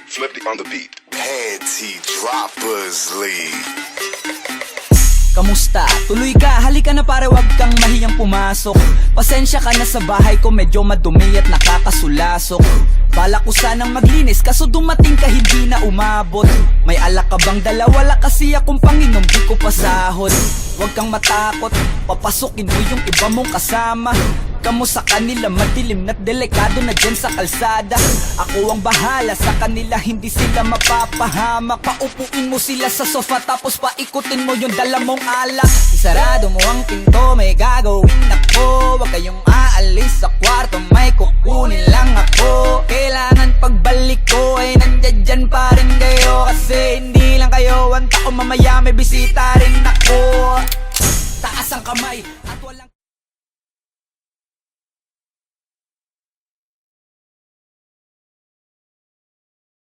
Flip it on the beat. Panty Droppers League. Kamusta? Tuloy ka, halika na pare, wag kang mahiyang pumasok. Pasensya ka na sa bahay ko, medyo madumi at nakakasulasok. Bala ko sanang maglinis, kaso dumating ka hindi na umabot. May alak ka bang dala? Wala kasi akong panginom, di ko pasahod. Wag kang matakot, papasukin mo yung iba mong kasama. Kamo sa kanila, madilim na't delikado na dyan sa kalsada. Ako ang bahala sa kanila, hindi sila mapapahamak. Paupuin mo sila sa sofa, tapos paikutin mo yung dala mong alak. Isarado mo ang pinto, may gagawin ako. Huwag kayong aalis sa kwarto, may kukunin lang ako. Kailangan pagbalik ko ay nandyan dyan pa rin kayo. Kasi hindi lang kayo ang tao, mamaya may bisita rin ako. Taas ang kamay,